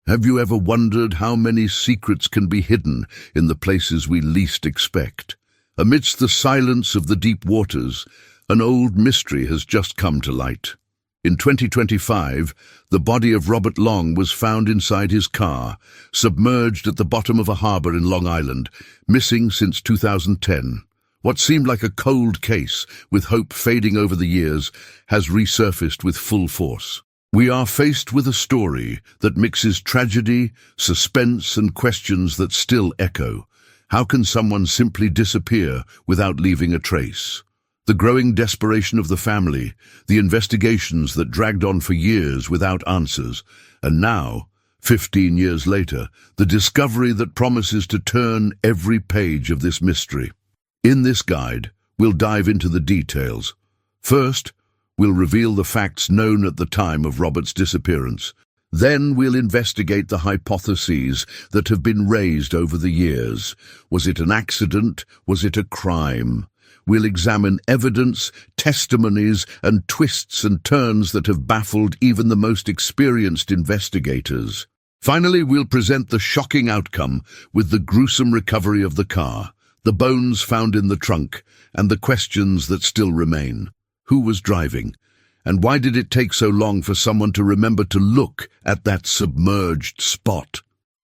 Have you ever wondered how many secrets can be hidden in the places we least expect? Amidst the silence of the deep waters, an old mystery has just come to light. In 2025, the body of Robert Long was found inside his car, submerged at the bottom of a harbour in Long Island, missing since 2010. What seemed like a cold case, with hope fading over the years, has resurfaced with full force. We are faced with a story that mixes tragedy, suspense, and questions that still echo. How can someone simply disappear without leaving a trace? The growing desperation of the family, the investigations that dragged on for years without answers, and now, 15 years later, the discovery that promises to turn every page of this mystery. In this guide, we'll dive into the details. First, we'll reveal the facts known at the time of Robert's disappearance. Then we'll investigate the hypotheses that have been raised over the years. Was it an accident? Was it a crime? We'll examine evidence, testimonies, and twists and turns that have baffled even the most experienced investigators. Finally, we'll present the shocking outcome with the gruesome recovery of the car, the bones found in the trunk, and the questions that still remain. Who was driving? And why did it take so long for someone to remember to look at that submerged spot?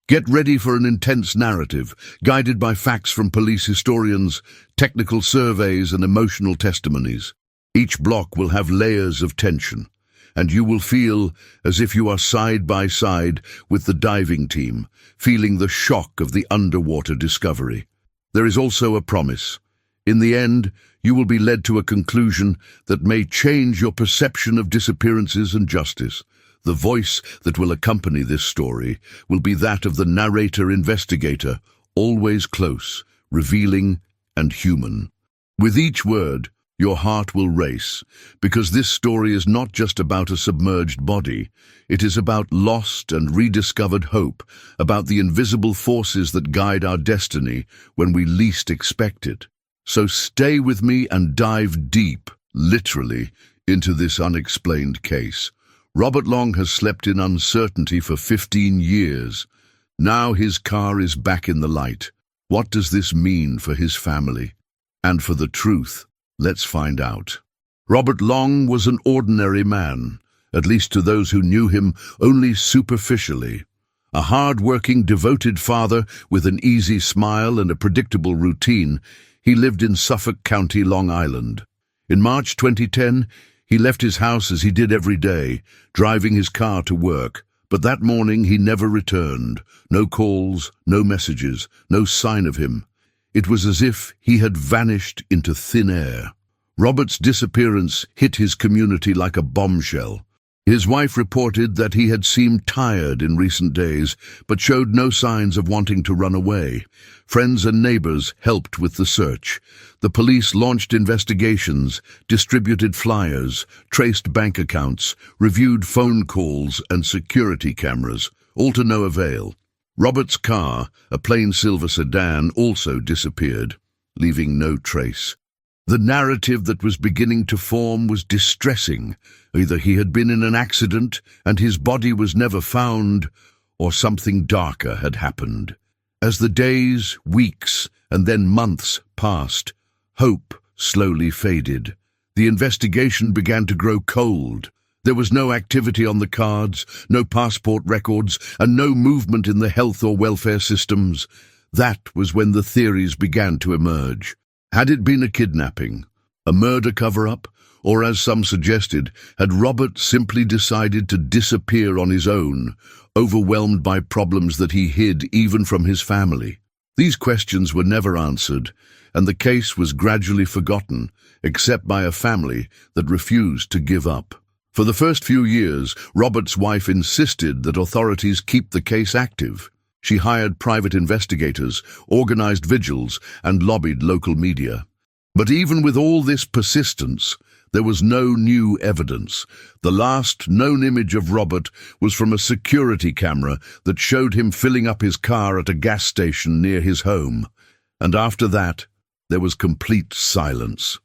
Get ready for an intense narrative, guided by facts from police historians, technical surveys, and emotional testimonies. Each block will have layers of tension, and you will feel as if you are side by side with the diving team, feeling the shock of the underwater discovery. There is also a promise. In the end, you will be led to a conclusion that may change your perception of disappearances and justice. The voice that will accompany this story will be that of the narrator-investigator, always close, revealing, and human. With each word, your heart will race, because this story is not just about a submerged body. It is about lost and rediscovered hope, about the invisible forces that guide our destiny when we least expect it. So stay with me and dive deep, literally, into this unexplained case. Robert Long has slept in uncertainty for 15 years. Now his car is back in the light. What does this mean for his family? And for the truth? Let's find out. Robert Long was an ordinary man, at least to those who knew him only superficially. A hard-working, devoted father with an easy smile and a predictable routine, he lived in Suffolk County, Long Island. In March 2010, he left his house as he did every day, driving his car to work. But that morning he never returned. No calls, no messages, no sign of him. It was as if he had vanished into thin air. Robert's disappearance hit his community like a bombshell. His wife reported that he had seemed tired in recent days, but showed no signs of wanting to run away. Friends and neighbors helped with the search. The police launched investigations, distributed flyers, traced bank accounts, reviewed phone calls and security cameras, all to no avail. Robert's car, a plain silver sedan, also disappeared, leaving no trace. The narrative that was beginning to form was distressing. Either he had been in an accident and his body was never found, or something darker had happened. As the days, weeks, and then months passed, hope slowly faded. The investigation began to grow cold. There was no activity on the cards, no passport records, and no movement in the health or welfare systems. That was when the theories began to emerge. Had it been a kidnapping, a murder cover-up, or as some suggested, had Robert simply decided to disappear on his own, overwhelmed by problems that he hid even from his family? These questions were never answered, and the case was gradually forgotten, except by a family that refused to give up. For the first few years, Robert's wife insisted that authorities keep the case active. She hired private investigators, organized vigils, and lobbied local media. But even with all this persistence, there was no new evidence. The last known image of Robert was from a security camera that showed him filling up his car at a gas station near his home. And after that, there was complete silence.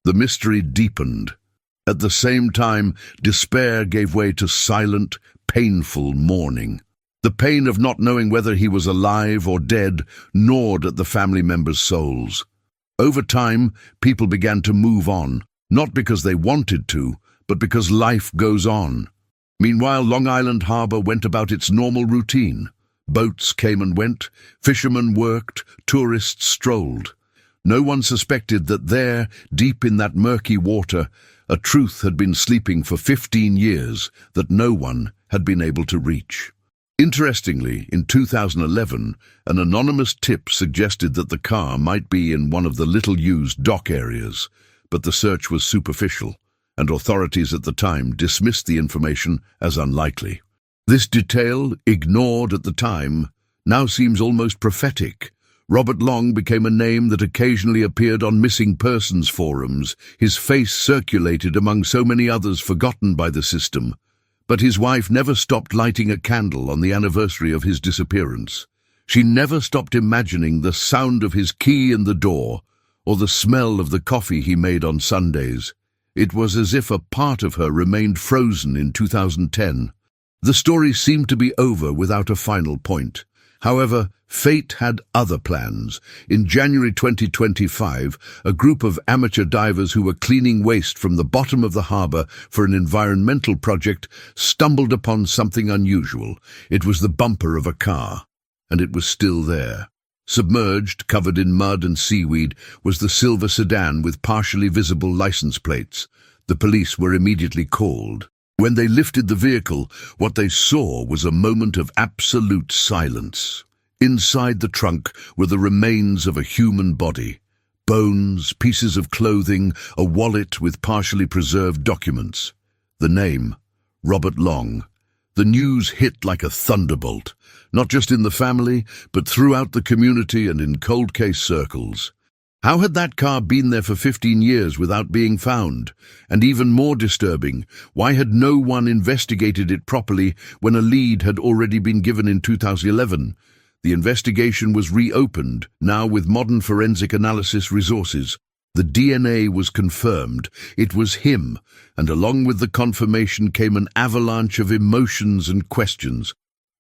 The mystery deepened. At the same time, despair gave way to silent, painful mourning. The pain of not knowing whether he was alive or dead gnawed at the family members' souls. Over time, people began to move on, not because they wanted to, but because life goes on. Meanwhile, Long Island Harbor went about its normal routine. Boats came and went, fishermen worked, tourists strolled. No one suspected that there, deep in that murky water, a truth had been sleeping for 15 years that no one had been able to reach. Interestingly, in 2011, an anonymous tip suggested that the car might be in one of the little-used dock areas, but the search was superficial, and authorities at the time dismissed the information as unlikely. This detail, ignored at the time, now seems almost prophetic. Robert Long became a name that occasionally appeared on missing persons forums, his face circulated among so many others forgotten by the system. But his wife never stopped lighting a candle on the anniversary of his disappearance. She never stopped imagining the sound of his key in the door or the smell of the coffee he made on Sundays. It was as if a part of her remained frozen in 2010. The story seemed to be over without a final point. However, fate had other plans. In January 2025, a group of amateur divers who were cleaning waste from the bottom of the harbor for an environmental project stumbled upon something unusual. It was the bumper of a car, and it was still there. Submerged, covered in mud and seaweed, was the silver sedan with partially visible license plates. The police were immediately called. When they lifted the vehicle, what they saw was a moment of absolute silence. Inside the trunk were the remains of a human body. Bones, pieces of clothing, a wallet with partially preserved documents. The name, Robert Long. The news hit like a thunderbolt, not just in the family, but throughout the community and in cold case circles. How had that car been there for 15 years without being found? And even more disturbing, why had no one investigated it properly when a lead had already been given in 2011? The investigation was reopened, now with modern forensic analysis resources. The DNA was confirmed. It was him, and along with the confirmation came an avalanche of emotions and questions.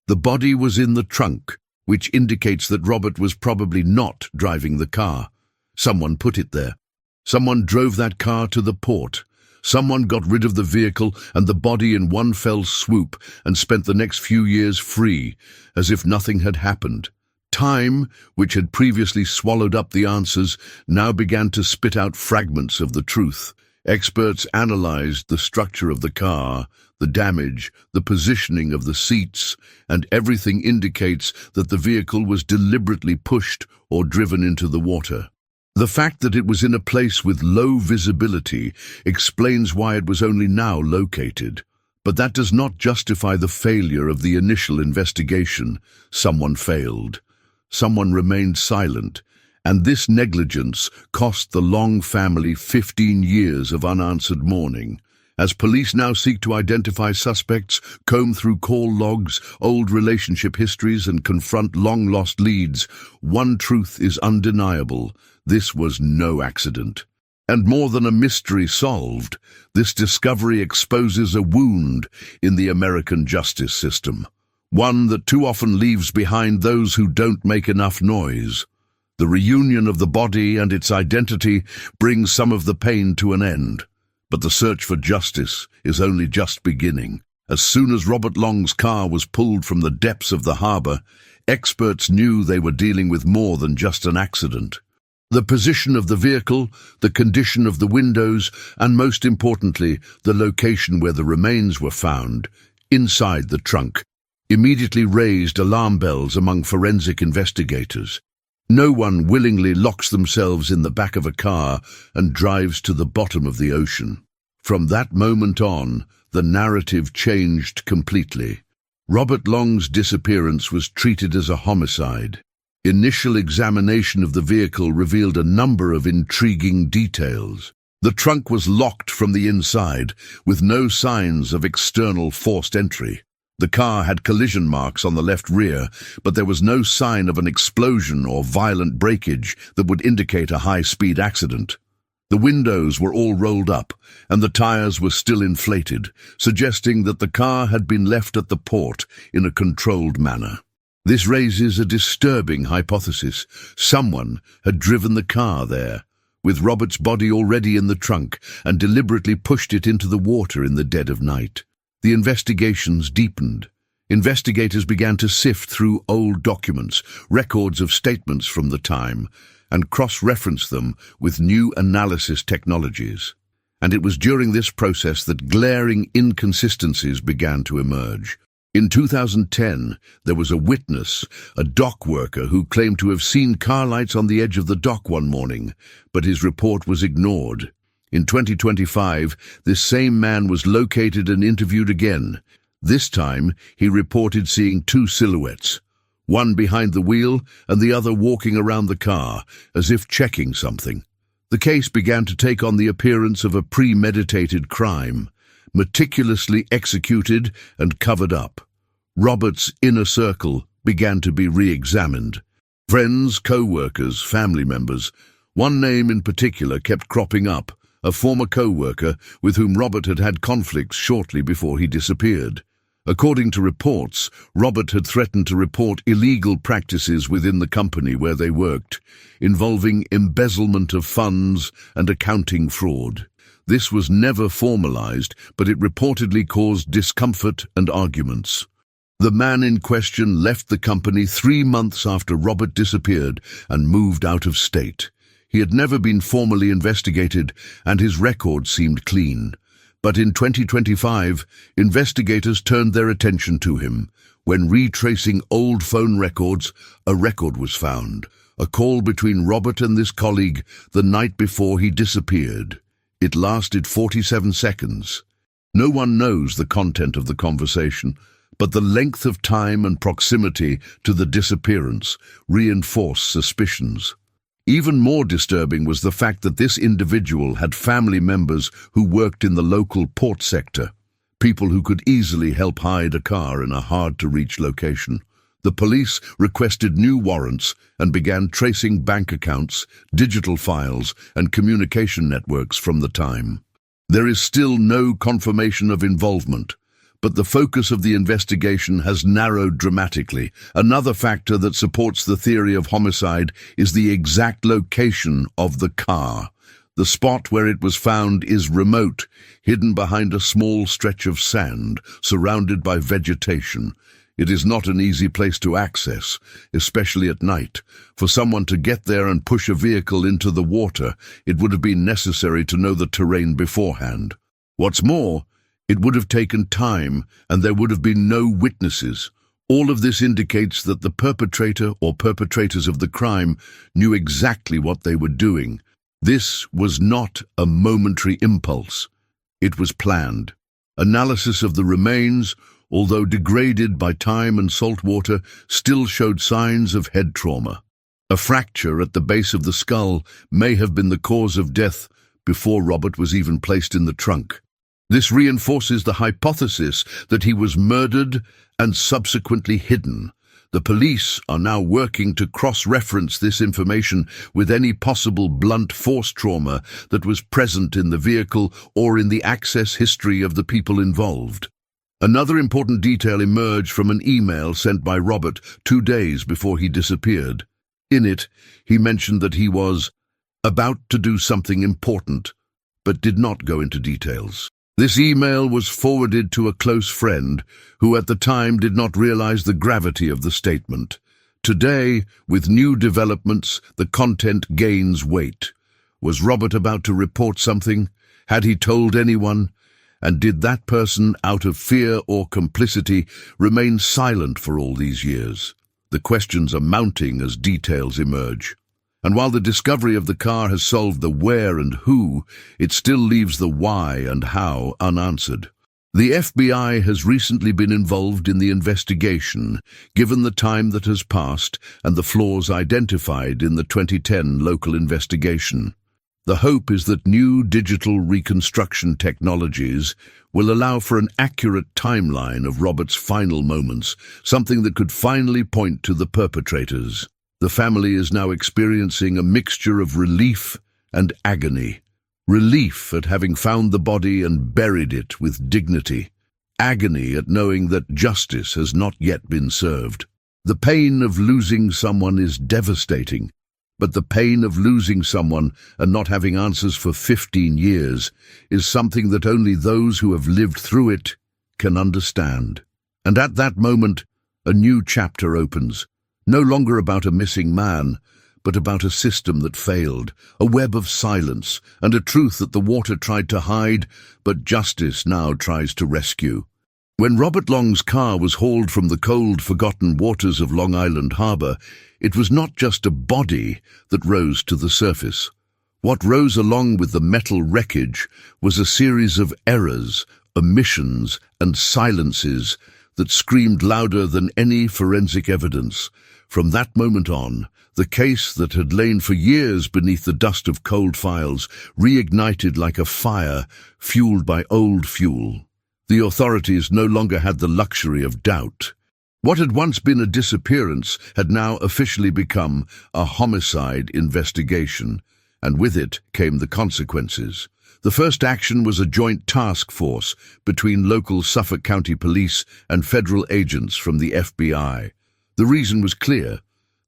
The body was in the trunk, which indicates that Robert was probably not driving the car. Someone put it there. Someone drove that car to the port. Someone got rid of the vehicle and the body in one fell swoop and spent the next few years free, as if nothing had happened. Time, which had previously swallowed up the answers, now began to spit out fragments of the truth. Experts analyzed the structure of the car, the damage, the positioning of the seats, and everything indicates that the vehicle was deliberately pushed or driven into the water. The fact that it was in a place with low visibility explains why it was only now located. But that does not justify the failure of the initial investigation. Someone failed. Someone remained silent. And this negligence cost the Long family 15 years of unanswered mourning. As police now seek to identify suspects, comb through call logs, old relationship histories, and confront long-lost leads, one truth is undeniable. This was no accident. And more than a mystery solved, this discovery exposes a wound in the American justice system. One that too often leaves behind those who don't make enough noise. The reunion of the body and its identity brings some of the pain to an end. But the search for justice is only just beginning. As soon as Robert Long's car was pulled from the depths of the harbor, experts knew they were dealing with more than just an accident. The position of the vehicle, the condition of the windows, and most importantly, the location where the remains were found, inside the trunk, immediately raised alarm bells among forensic investigators. No one willingly locks themselves in the back of a car and drives to the bottom of the ocean. From that moment on, the narrative changed completely. Robert Long's disappearance was treated as a homicide. Initial examination of the vehicle revealed a number of intriguing details. The trunk was locked from the inside, with no signs of external forced entry. The car had collision marks on the left rear, but there was no sign of an explosion or violent breakage that would indicate a high-speed accident. The windows were all rolled up, and the tires were still inflated, suggesting that the car had been left at the port in a controlled manner. This raises a disturbing hypothesis. Someone had driven the car there, with Robert's body already in the trunk, and deliberately pushed it into the water in the dead of night. The investigations deepened. Investigators began to sift through old documents, records of statements from the time, and cross-reference them with new analysis technologies. And it was during this process that glaring inconsistencies began to emerge. In 2010, there was a witness, a dock worker, who claimed to have seen car lights on the edge of the dock one morning, but his report was ignored. In 2025, this same man was located and interviewed again. This time, he reported seeing two silhouettes, one behind the wheel and the other walking around the car, as if checking something. The case began to take on the appearance of a premeditated crime, meticulously executed and covered up. Robert's inner circle began to be re-examined. Friends, co-workers, family members. One name in particular kept cropping up, a former co-worker with whom Robert had had conflicts shortly before he disappeared. According to reports, Robert had threatened to report illegal practices within the company where they worked, involving embezzlement of funds and accounting fraud. This was never formalized, but it reportedly caused discomfort and arguments. The man in question left the company 3 months after Robert disappeared and moved out of state. He had never been formally investigated, and his record seemed clean. But in 2025, investigators turned their attention to him. When retracing old phone records, a record was found, a call between Robert and this colleague the night before he disappeared. It lasted 47 seconds. No one knows the content of the conversation, but the length of time and proximity to the disappearance reinforced suspicions. Even more disturbing was the fact that this individual had family members who worked in the local port sector, people who could easily help hide a car in a hard-to-reach location. The police requested new warrants and began tracing bank accounts, digital files, and communication networks from the time. There is still no confirmation of involvement, but the focus of the investigation has narrowed dramatically. Another factor that supports the theory of homicide is the exact location of the car. The spot where it was found is remote, hidden behind a small stretch of sand, surrounded by vegetation. It is not an easy place to access, especially at night. For someone to get there and push a vehicle into the water, it would have been necessary to know the terrain beforehand. What's more, it would have taken time, and there would have been no witnesses. All of this indicates that the perpetrator or perpetrators of the crime knew exactly what they were doing. This was not a momentary impulse. It was planned. Analysis of the remains, although degraded by time and salt water, still showed signs of head trauma. A fracture at the base of the skull may have been the cause of death before Robert was even placed in the trunk. This reinforces the hypothesis that he was murdered and subsequently hidden. The police are now working to cross-reference this information with any possible blunt force trauma that was present in the vehicle or in the access history of the people involved. Another important detail emerged from an email sent by Robert 2 days before he disappeared. In it, he mentioned that he was about to do something important, but did not go into details. This email was forwarded to a close friend who at the time did not realize the gravity of the statement. Today, with new developments, the content gains weight. Was Robert about to report something? Had he told anyone? And did that person, out of fear or complicity, remain silent for all these years? The questions are mounting as details emerge. And while the discovery of the car has solved the where and who, it still leaves the why and how unanswered. The FBI has recently been involved in the investigation, given the time that has passed and the flaws identified in the 2010 local investigation. The hope is that new digital reconstruction technologies will allow for an accurate timeline of Robert's final moments, something that could finally point to the perpetrators. The family is now experiencing a mixture of relief and agony. Relief at having found the body and buried it with dignity. Agony at knowing that justice has not yet been served. The pain of losing someone is devastating, but the pain of losing someone and not having answers for 15 years is something that only those who have lived through it can understand. And at that moment, a new chapter opens, no longer about a missing man, but about a system that failed, a web of silence, and a truth that the water tried to hide, but justice now tries to rescue. When Robert Long's car was hauled from the cold, forgotten waters of Long Island Harbor, it was not just a body that rose to the surface. What rose along with the metal wreckage was a series of errors, omissions, and silences that screamed louder than any forensic evidence. From that moment on, the case that had lain for years beneath the dust of cold files reignited like a fire fueled by old fuel. The authorities no longer had the luxury of doubt. What had once been a disappearance had now officially become a homicide investigation, and with it came the consequences. The first action was a joint task force between local Suffolk County Police and federal agents from the FBI. The reason was clear.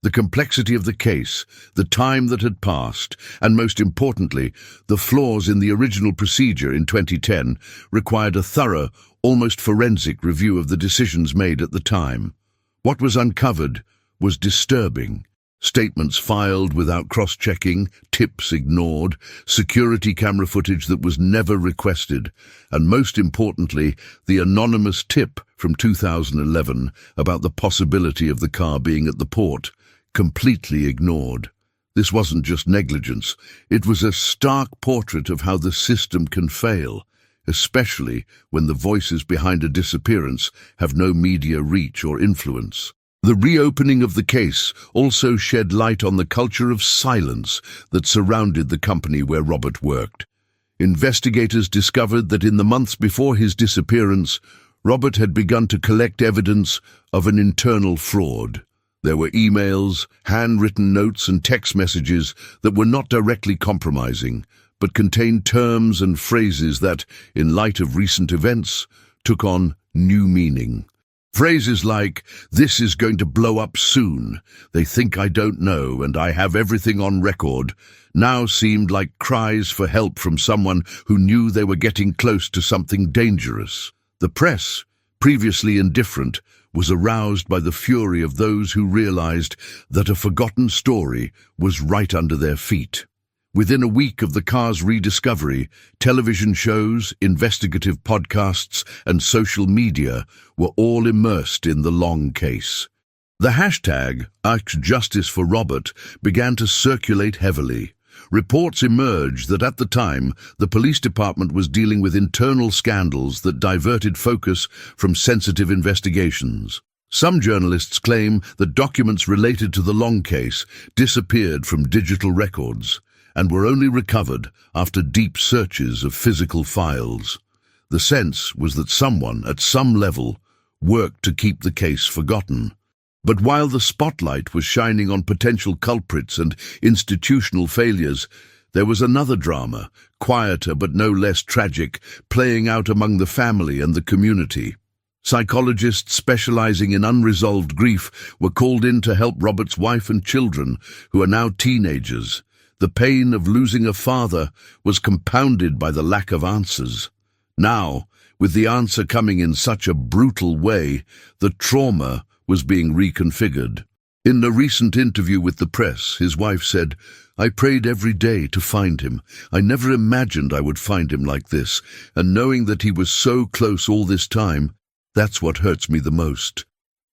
The complexity of the case, the time that had passed, and most importantly, the flaws in the original procedure in 2010 required a thorough, almost forensic review of the decisions made at the time. What was uncovered was disturbing. Statements filed without cross-checking, tips ignored, security camera footage that was never requested, and most importantly, the anonymous tip from 2011 about the possibility of the car being at the port, completely ignored. This wasn't just negligence, it was a stark portrait of how the system can fail, especially when the voices behind a disappearance have no media reach or influence. The reopening of the case also shed light on the culture of silence that surrounded the company where Robert worked. Investigators discovered that in the months before his disappearance, Robert had begun to collect evidence of an internal fraud. There were emails, handwritten notes and text messages that were not directly compromising, but contained terms and phrases that, in light of recent events, took on new meaning. Phrases like, "This is going to blow up soon," "They think I don't know, and I have everything on record," now seemed like cries for help from someone who knew they were getting close to something dangerous. The press, previously indifferent, was aroused by the fury of those who realized that a forgotten story was right under their feet. Within a week of the car's rediscovery, television shows, investigative podcasts, and social media were all immersed in the Long case. The hashtag #AskJusticeForRobert began to circulate heavily. Reports emerged that at the time, the police department was dealing with internal scandals that diverted focus from sensitive investigations. Some journalists claim that documents related to the Long case disappeared from digital records and were only recovered after deep searches of physical files. The sense was that someone, at some level, worked to keep the case forgotten. But while the spotlight was shining on potential culprits and institutional failures, there was another drama, quieter but no less tragic, playing out among the family and the community. Psychologists specializing in unresolved grief were called in to help Robert's wife and children, who are now teenagers. The pain of losing a father was compounded by the lack of answers. Now, with the answer coming in such a brutal way, the trauma was being reconfigured. In a recent interview with the press, his wife said, "I prayed every day to find him. I never imagined I would find him like this, and knowing that he was so close all this time, that's what hurts me the most."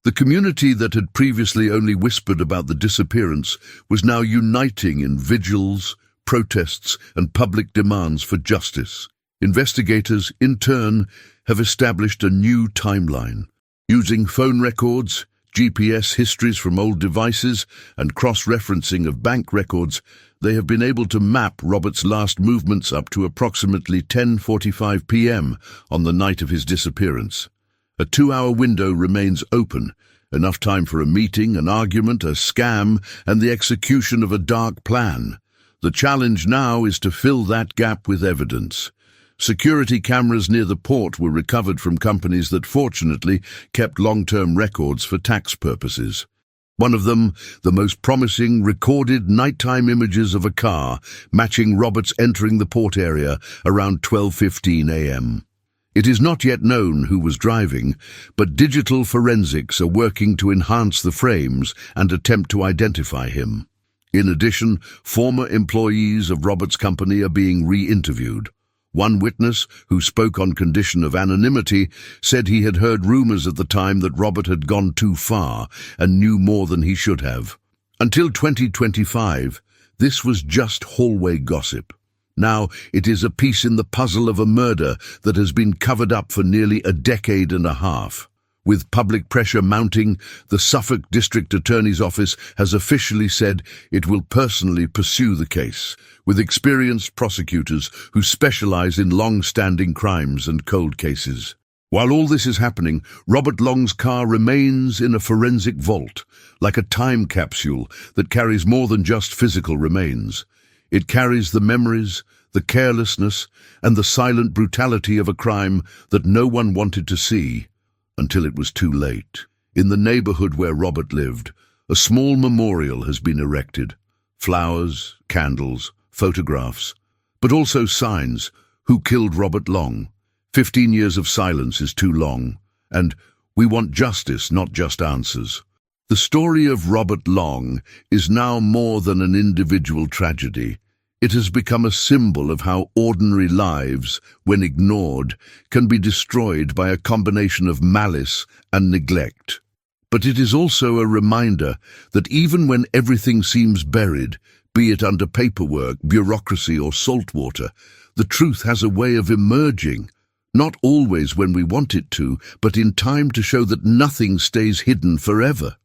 The community that had previously only whispered about the disappearance was now uniting in vigils, protests, and public demands for justice. Investigators, in turn, have established a new timeline. Using phone records, GPS histories from old devices, and cross-referencing of bank records, they have been able to map Robert's last movements up to approximately 10:45 p.m. on the night of his disappearance. A 2-hour window remains open, enough time for a meeting, an argument, a scam, and the execution of a dark plan. The challenge now is to fill that gap with evidence. Security cameras near the port were recovered from companies that fortunately kept long-term records for tax purposes. One of them, the most promising, recorded nighttime images of a car matching Roberts entering the port area around 12:15 a.m. It is not yet known who was driving, but digital forensics are working to enhance the frames and attempt to identify him. In addition, former employees of Roberts' company are being re-interviewed. One witness, who spoke on condition of anonymity, said he had heard rumors at the time that Robert had gone too far and knew more than he should have. Until 2025, this was just hallway gossip. Now it is a piece in the puzzle of a murder that has been covered up for nearly a decade and a half. With public pressure mounting, the Suffolk District Attorney's Office has officially said it will personally pursue the case, with experienced prosecutors who specialize in long-standing crimes and cold cases. While all this is happening, Robert Long's car remains in a forensic vault, like a time capsule that carries more than just physical remains. It carries the memories, the carelessness, and the silent brutality of a crime that no one wanted to see, until it was too late. In the neighborhood where Robert lived, a small memorial has been erected. Flowers, candles, photographs, but also signs. Who killed Robert Long? 15 years of silence is too long, and we want justice, not just answers. The story of Robert Long is now more than an individual tragedy. It has become a symbol of how ordinary lives, when ignored, can be destroyed by a combination of malice and neglect. But it is also a reminder that even when everything seems buried, be it under paperwork, bureaucracy, or saltwater, the truth has a way of emerging, not always when we want it to, but in time to show that nothing stays hidden forever.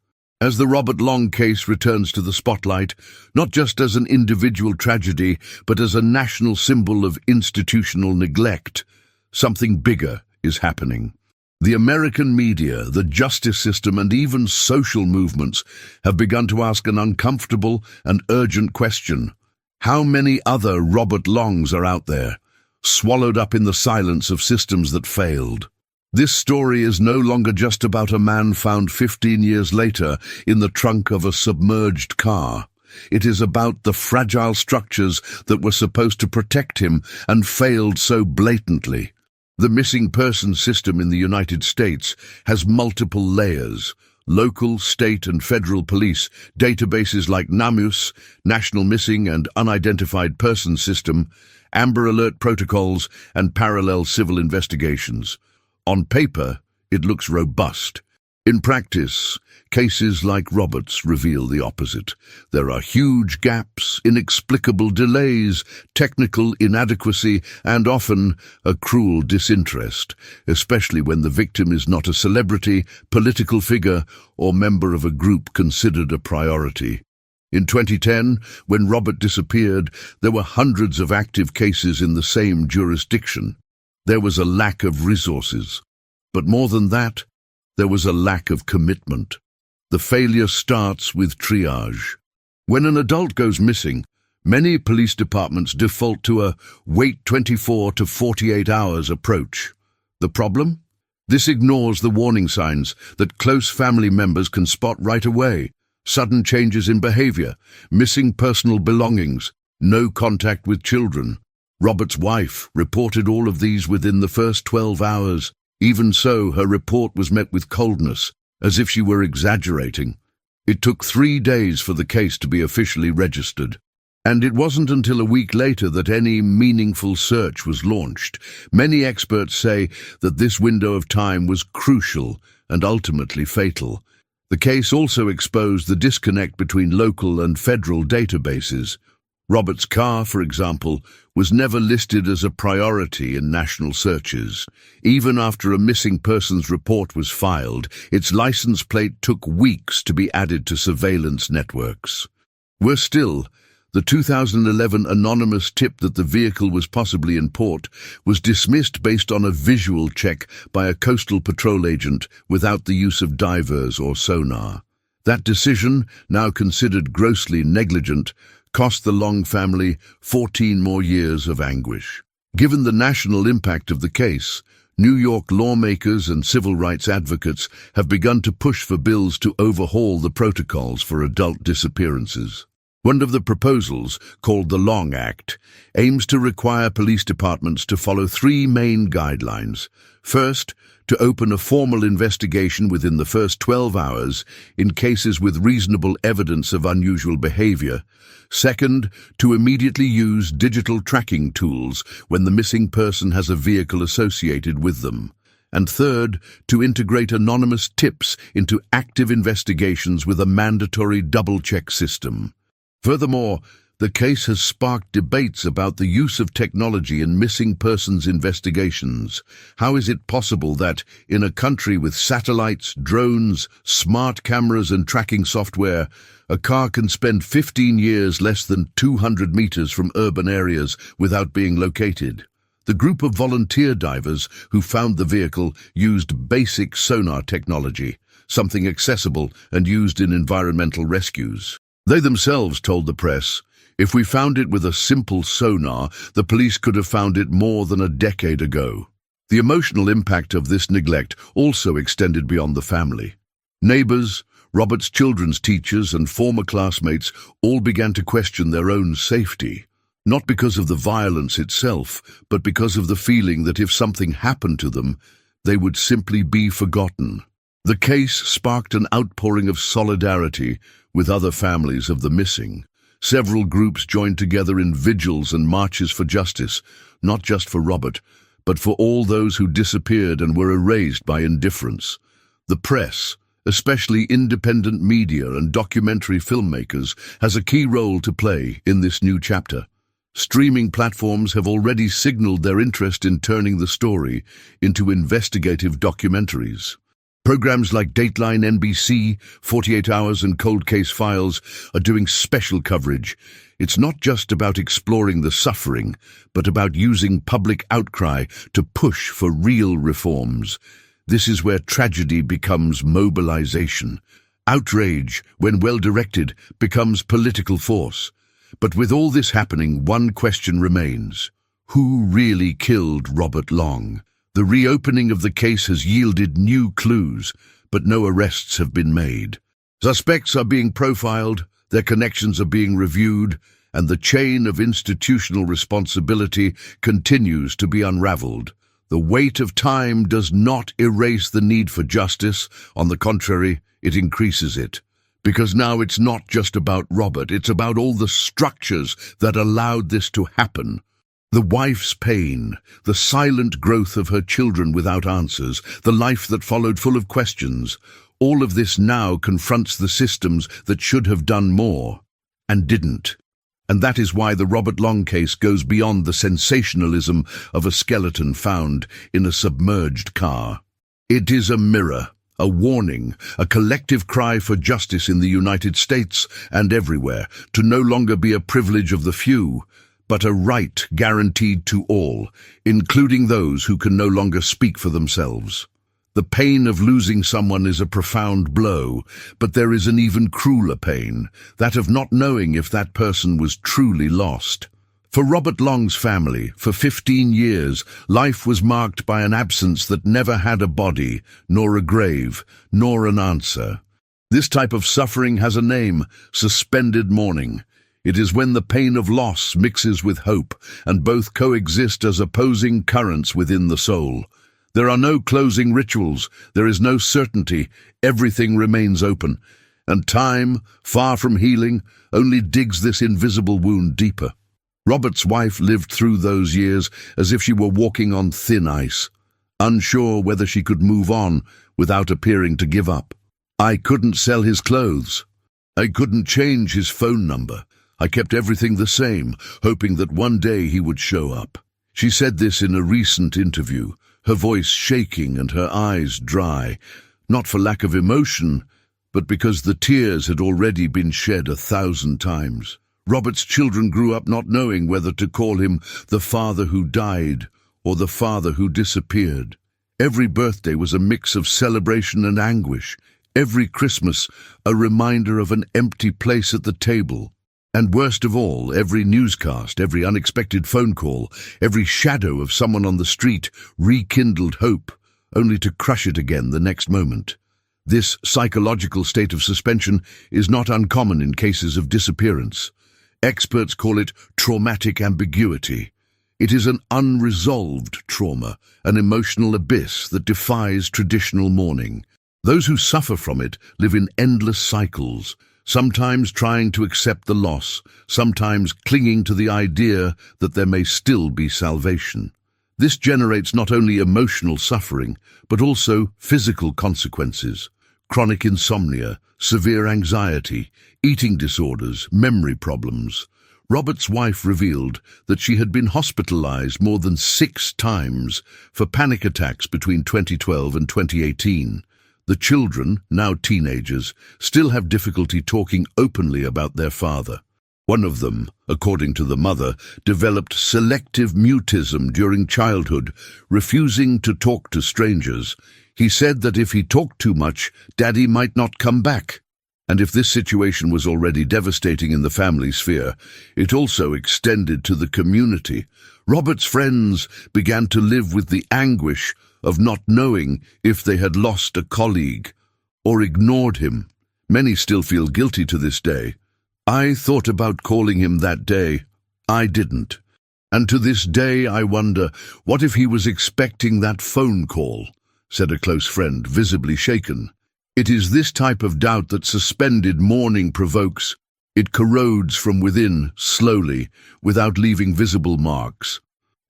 As the Robert Long case returns to the spotlight, not just as an individual tragedy, but as a national symbol of institutional neglect, something bigger is happening. The American media, the justice system, and even social movements have begun to ask an uncomfortable and urgent question. How many other Robert Longs are out there, swallowed up in the silence of systems that failed? This story is no longer just about a man found 15 years later in the trunk of a submerged car. It is about the fragile structures that were supposed to protect him and failed so blatantly. The missing persons system in the United States has multiple layers: local, state, and federal police, databases like NAMUS, National Missing and Unidentified Persons System, Amber Alert protocols, and parallel civil investigations. On paper, it looks robust. In practice, cases like Robert's reveal the opposite. There are huge gaps, inexplicable delays, technical inadequacy, and often a cruel disinterest, especially when the victim is not a celebrity, political figure, or member of a group considered a priority. In 2010, when Robert disappeared, there were hundreds of active cases in the same jurisdiction. There was a lack of resources. But more than that, there was a lack of commitment. The failure starts with triage. When an adult goes missing, many police departments default to a wait 24 to 48 hours approach. The problem? This ignores the warning signs that close family members can spot right away: sudden changes in behavior, missing personal belongings, no contact with children. Robert's wife reported all of these within the first 12 hours. Even so, her report was met with coldness, as if she were exaggerating. It took 3 days for the case to be officially registered. And it wasn't until a week later that any meaningful search was launched. Many experts say that this window of time was crucial and ultimately fatal. The case also exposed the disconnect between local and federal databases. Robert's car, for example, was never listed as a priority in national searches. Even after a missing persons report was filed, its license plate took weeks to be added to surveillance networks. Worse still, the 2011 anonymous tip that the vehicle was possibly in port was dismissed based on a visual check by a coastal patrol agent without the use of divers or sonar. That decision, now considered grossly negligent, cost the Long family 14 more years of anguish. Given the national impact of the case, New York lawmakers and civil rights advocates have begun to push for bills to overhaul the protocols for adult disappearances. One of the proposals, called the Long Act, aims to require police departments to follow three main guidelines. First, to open a formal investigation within the first 12 hours in cases with reasonable evidence of unusual behavior. Second, to immediately use digital tracking tools when the missing person has a vehicle associated with them. And third, to integrate anonymous tips into active investigations with a mandatory double-check system. Furthermore, the case has sparked debates about the use of technology in missing persons investigations. How is it possible that, in a country with satellites, drones, smart cameras and tracking software, a car can spend 15 years less than 200 meters from urban areas without being located? The group of volunteer divers who found the vehicle used basic sonar technology, something accessible and used in environmental rescues. They themselves told the press, "If we found it with a simple sonar, the police could have found it more than a decade ago." The emotional impact of this neglect also extended beyond the family. Neighbors, Robert's children's teachers and former classmates all began to question their own safety, not because of the violence itself, but because of the feeling that if something happened to them, they would simply be forgotten. The case sparked an outpouring of solidarity with other families of the missing. Several groups joined together in vigils and marches for justice, not just for Robert, but for all those who disappeared and were erased by indifference. The press, especially independent media and documentary filmmakers, has a key role to play in this new chapter. Streaming platforms have already signaled their interest in turning the story into investigative documentaries. Programs like Dateline NBC, 48 Hours and Cold Case Files are doing special coverage. It's not just about exploring the suffering, but about using public outcry to push for real reforms. This is where tragedy becomes mobilization. Outrage, when well directed, becomes political force. But with all this happening, one question remains. Who really killed Robert Long? The reopening of the case has yielded new clues, but no arrests have been made. Suspects are being profiled, their connections are being reviewed, and the chain of institutional responsibility continues to be unraveled. The weight of time does not erase the need for justice. On the contrary, it increases it. Because now it's not just about Robert, it's about all the structures that allowed this to happen. The wife's pain, the silent growth of her children without answers, the life that followed full of questions, all of this now confronts the systems that should have done more, and didn't. And that is why the Robert Long case goes beyond the sensationalism of a skeleton found in a submerged car. It is a mirror, a warning, a collective cry for justice in the United States and everywhere, to no longer be a privilege of the few, but a right guaranteed to all, including those who can no longer speak for themselves. The pain of losing someone is a profound blow, but there is an even crueler pain, that of not knowing if that person was truly lost. For Robert Long's family, for 15 years, life was marked by an absence that never had a body, nor a grave, nor an answer. This type of suffering has a name: suspended mourning. It is when the pain of loss mixes with hope, and both coexist as opposing currents within the soul. There are no closing rituals, there is no certainty, everything remains open, and time, far from healing, only digs this invisible wound deeper. Robert's wife lived through those years as if she were walking on thin ice, unsure whether she could move on without appearing to give up. "I couldn't sell his clothes. I couldn't change his phone number. I kept everything the same, hoping that one day he would show up." She said this in a recent interview, her voice shaking and her eyes dry, not for lack of emotion, but because the tears had already been shed 1,000 times. Robert's children grew up not knowing whether to call him the father who died or the father who disappeared. Every birthday was a mix of celebration and anguish. Every Christmas, a reminder of an empty place at the table. And worst of all, every newscast, every unexpected phone call, every shadow of someone on the street rekindled hope, only to crush it again the next moment. This psychological state of suspension is not uncommon in cases of disappearance. Experts call it traumatic ambiguity. It is an unresolved trauma, an emotional abyss that defies traditional mourning. Those who suffer from it live in endless cycles, sometimes trying to accept the loss, sometimes clinging to the idea that there may still be salvation. This generates not only emotional suffering, but also physical consequences: chronic insomnia, severe anxiety, eating disorders, memory problems. Robert's wife revealed that she had been hospitalized more than 6 times for panic attacks between 2012 and 2018. The children, now teenagers, still have difficulty talking openly about their father. One of them, according to the mother, developed selective mutism during childhood, refusing to talk to strangers. He said that if he talked too much, Daddy might not come back. And if this situation was already devastating in the family sphere, it also extended to the community. Robert's friends began to live with the anguish of not knowing if they had lost a colleague or ignored him. Many still feel guilty to this day. I thought about calling him that day. I didn't. And to this day I wonder, what if he was expecting that phone call, said a close friend, visibly shaken. It is this type of doubt that suspended mourning provokes. It corrodes from within, slowly, without leaving visible marks.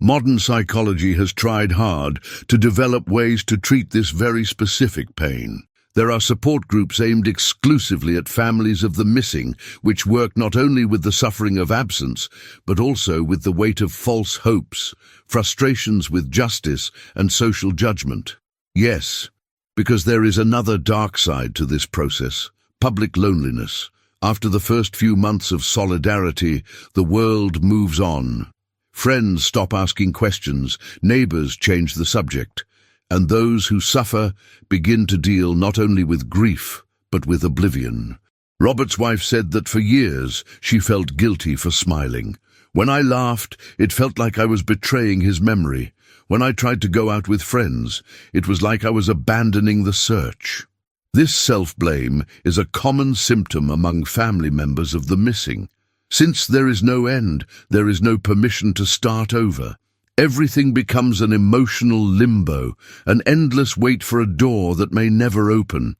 Modern psychology has tried hard to develop ways to treat this very specific pain. There are support groups aimed exclusively at families of the missing, which work not only with the suffering of absence, but also with the weight of false hopes, frustrations with justice, and social judgment. Yes, because there is another dark side to this process: public loneliness. After the first few months of solidarity, the world moves on. Friends stop asking questions, neighbors change the subject, and those who suffer begin to deal not only with grief, but with oblivion. Robert's wife said that for years she felt guilty for smiling. When I laughed, it felt like I was betraying his memory. When I tried to go out with friends, it was like I was abandoning the search. This self-blame is a common symptom among family members of the missing. Since there is no end, there is no permission to start over. Everything becomes an emotional limbo, an endless wait for a door that may never open.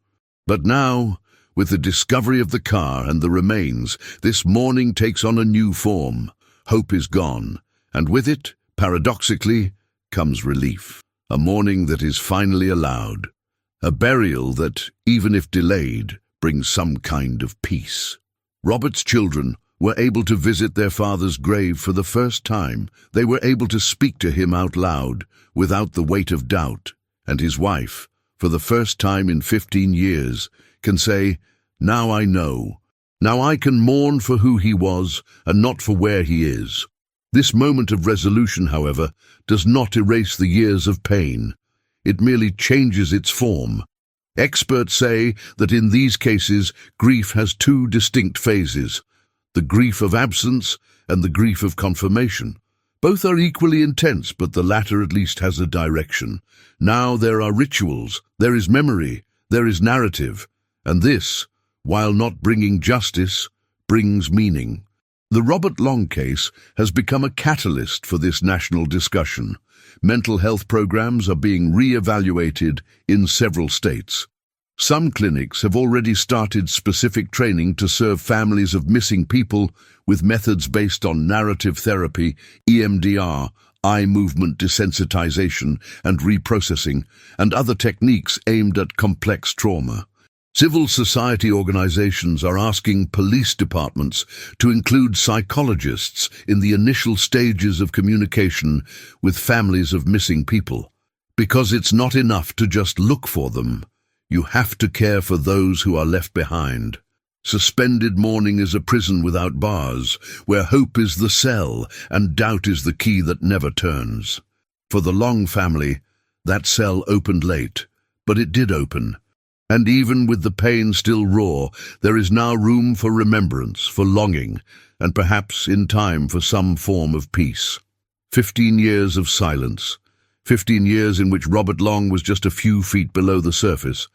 But now, with the discovery of the car and the remains, this mourning takes on a new form. Hope is gone, and with it, paradoxically, comes relief. A mourning that is finally allowed. A burial that, even if delayed, brings some kind of peace. Robert's children were able to visit their father's grave for the first time. They were able to speak to him out loud, without the weight of doubt. And his wife, for the first time in 15 years, can say, "Now I know. Now I can mourn for who he was, and not for where he is." This moment of resolution, however, does not erase the years of pain. It merely changes its form. Experts say that in these cases, grief has 2 distinct phases: the grief of absence and the grief of confirmation. Both are equally intense, but the latter at least has a direction. Now there are rituals, there is memory, there is narrative, and this, while not bringing justice, brings meaning. The Robert Long case has become a catalyst for this national discussion. Mental health programs are being re-evaluated in several states. Some clinics have already started specific training to serve families of missing people with methods based on narrative therapy, EMDR, eye movement desensitization and reprocessing, and other techniques aimed at complex trauma. Civil society organizations are asking police departments to include psychologists in the initial stages of communication with families of missing people. Because it's not enough to just look for them. You have to care for those who are left behind. Suspended mourning is a prison without bars, where hope is the cell and doubt is the key that never turns. For the Long family, that cell opened late, but it did open. And even with the pain still raw, there is now room for remembrance, for longing, and perhaps in time for some form of peace. 15 years of silence. 15 years in which Robert Long was just a few feet below the surface,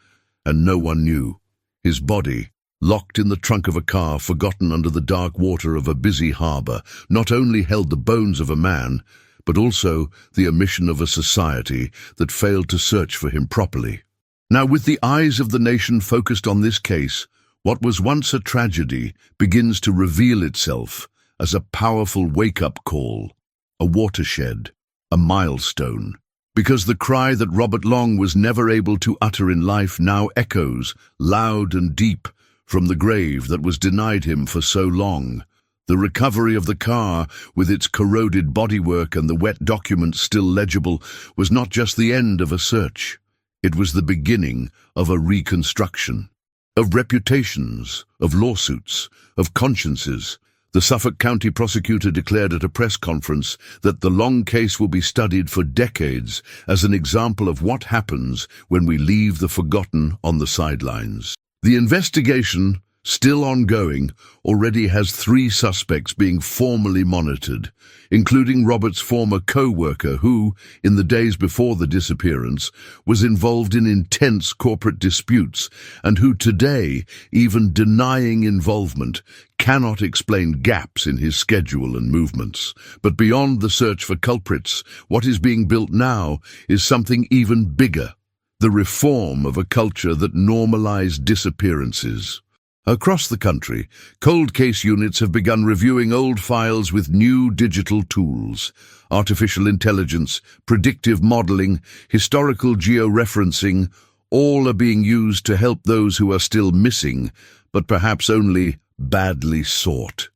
and no one knew. His body, locked in the trunk of a car, forgotten under the dark water of a busy harbour, not only held the bones of a man, but also the omission of a society that failed to search for him properly. Now, with the eyes of the nation focused on this case, what was once a tragedy begins to reveal itself as a powerful wake-up call, a watershed, a milestone. Because the cry that Robert Long was never able to utter in life now echoes, loud and deep, from the grave that was denied him for so long. The recovery of the car, with its corroded bodywork and the wet documents still legible, was not just the end of a search. It was the beginning of a reconstruction. Of reputations, of lawsuits, of consciences. The Suffolk County prosecutor declared at a press conference that the Long case will be studied for decades as an example of what happens when we leave the forgotten on the sidelines. The investigation, still ongoing, already has 3 suspects being formally monitored, including Robert's former co-worker who, in the days before the disappearance, was involved in intense corporate disputes and who today, even denying involvement, cannot explain gaps in his schedule and movements. But beyond the search for culprits, what is being built now is something even bigger: the reform of a culture that normalized disappearances. Across the country, cold case units have begun reviewing old files with new digital tools. Artificial intelligence, predictive modeling, historical georeferencing, all are being used to help those who are still missing, but perhaps only badly sought.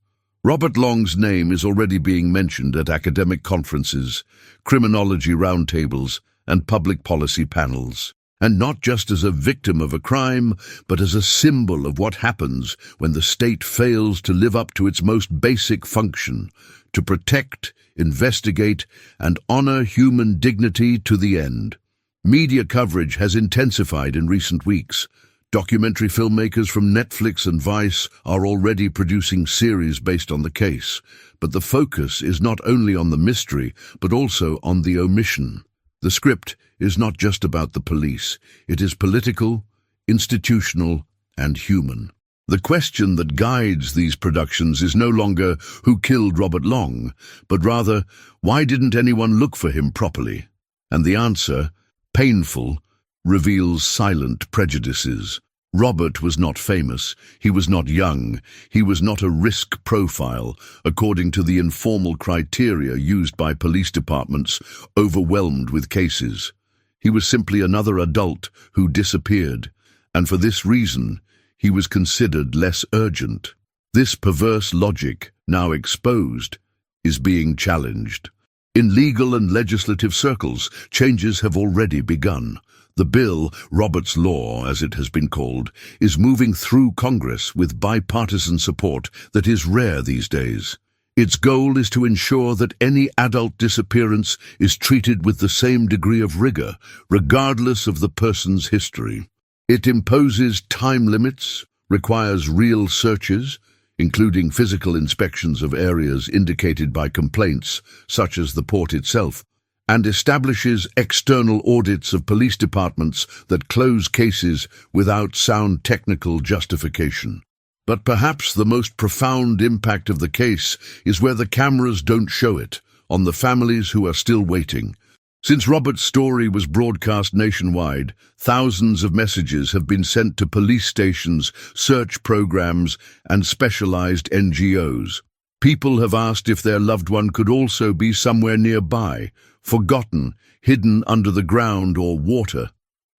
Robert Long's name is already being mentioned at academic conferences, criminology roundtables, and public policy panels. And not just as a victim of a crime, but as a symbol of what happens when the state fails to live up to its most basic function, to protect, investigate, and honor human dignity to the end. Media coverage has intensified in recent weeks. Documentary filmmakers from Netflix and Vice are already producing series based on the case, but the focus is not only on the mystery, but also on the omission. The script is not just about the police. It is political, institutional, and human. The question that guides these productions is no longer who killed Robert Long, but rather, why didn't anyone look for him properly? And the answer, painful, reveals silent prejudices. Robert was not famous, he was not young, he was not a risk profile, according to the informal criteria used by police departments overwhelmed with cases. He was simply another adult who disappeared, and for this reason, he was considered less urgent. This perverse logic, now exposed, is being challenged. In legal and legislative circles, changes have already begun. The bill, Robert's Law, as it has been called, is moving through Congress with bipartisan support that is rare these days. Its goal is to ensure that any adult disappearance is treated with the same degree of rigor, regardless of the person's history. It imposes time limits, requires real searches, including physical inspections of areas indicated by complaints, such as the port itself, and establishes external audits of police departments that close cases without sound technical justification. But perhaps the most profound impact of the case is where the cameras don't show it, on the families who are still waiting. Since Robert's story was broadcast nationwide, thousands of messages have been sent to police stations, search programs, and specialized NGOs. People have asked if their loved one could also be somewhere nearby, forgotten, hidden under the ground or water.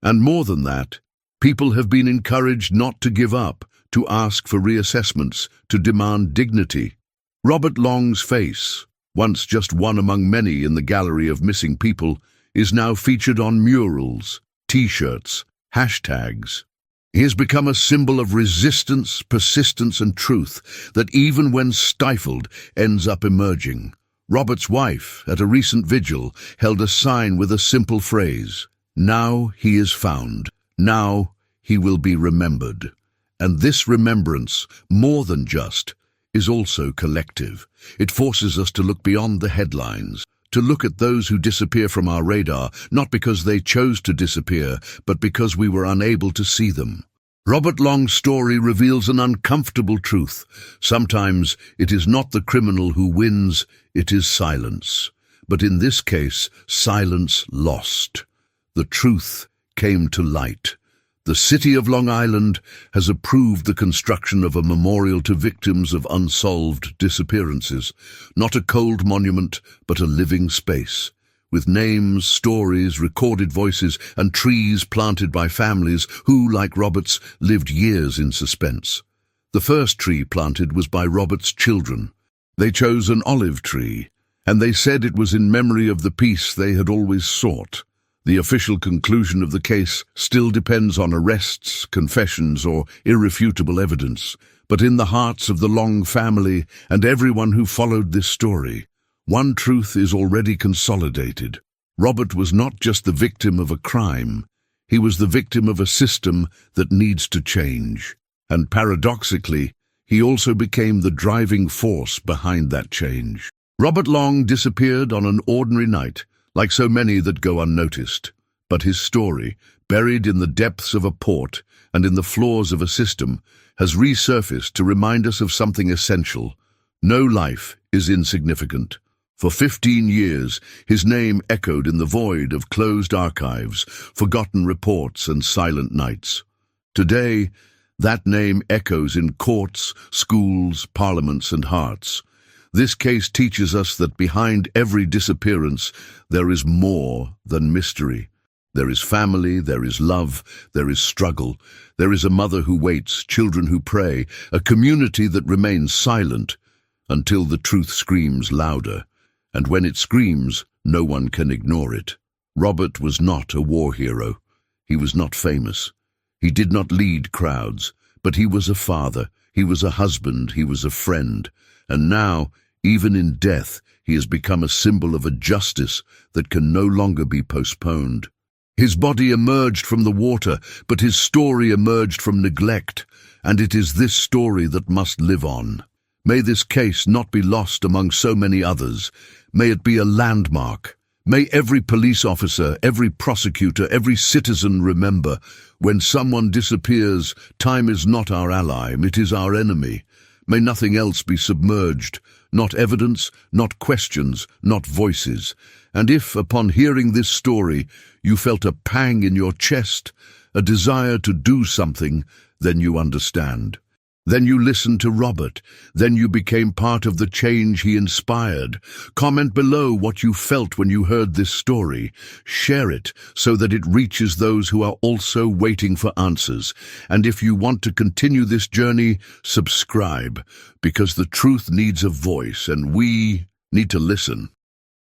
And more than that, people have been encouraged not to give up, to ask for reassessments, to demand dignity. Robert Long's face, once just one among many in the gallery of missing people, is now featured on murals, T-shirts, hashtags. He has become a symbol of resistance, persistence, and truth that even when stifled ends up emerging. Robert's wife, at a recent vigil, held a sign with a simple phrase, "Now he is found. Now he will be remembered. And this remembrance, more than just, is also collective. It forces us to look beyond the headlines, to look at those who disappear from our radar, not because they chose to disappear, but because we were unable to see them. Robert Long's story reveals an uncomfortable truth. Sometimes it is not the criminal who wins, it is silence. But in this case, silence lost. The truth came to light. The city of Long Island has approved the construction of a memorial to victims of unsolved disappearances. Not a cold monument, but a living space, with names, stories, recorded voices, and trees planted by families who, like Robert's, lived years in suspense. The first tree planted was by Robert's children. They chose an olive tree, and they said it was in memory of the peace they had always sought. The official conclusion of the case still depends on arrests, confessions, or irrefutable evidence. But in the hearts of the Long family and everyone who followed this story, one truth is already consolidated. Robert was not just the victim of a crime, he was the victim of a system that needs to change. And paradoxically, he also became the driving force behind that change. Robert Long disappeared on an ordinary night, like so many that go unnoticed. But his story, buried in the depths of a port and in the flaws of a system, has resurfaced to remind us of something essential. No life is insignificant. For 15 years, his name echoed in the void of closed archives, forgotten reports, and silent nights. Today, that name echoes in courts, schools, parliaments, and hearts. This case teaches us that behind every disappearance, there is more than mystery. There is family, there is love, there is struggle. There is a mother who waits, children who pray, a community that remains silent until the truth screams louder. And when it screams, no one can ignore it. Robert was not a war hero. He was not famous. He did not lead crowds, but he was a father, he was a husband, he was a friend. And now, even in death, he has become a symbol of a justice that can no longer be postponed. His body emerged from the water, but his story emerged from neglect, and it is this story that must live on. May this case not be lost among so many others. May it be a landmark. May every police officer, every prosecutor, every citizen remember, when someone disappears, time is not our ally, it is our enemy. May nothing else be submerged, not evidence, not questions, not voices. And if, upon hearing this story, you felt a pang in your chest, a desire to do something, then you understand. Then you listened to Robert. Then you became part of the change he inspired. Comment below what you felt when you heard this story. Share it so that it reaches those who are also waiting for answers. And if you want to continue this journey, subscribe, because the truth needs a voice and we need to listen.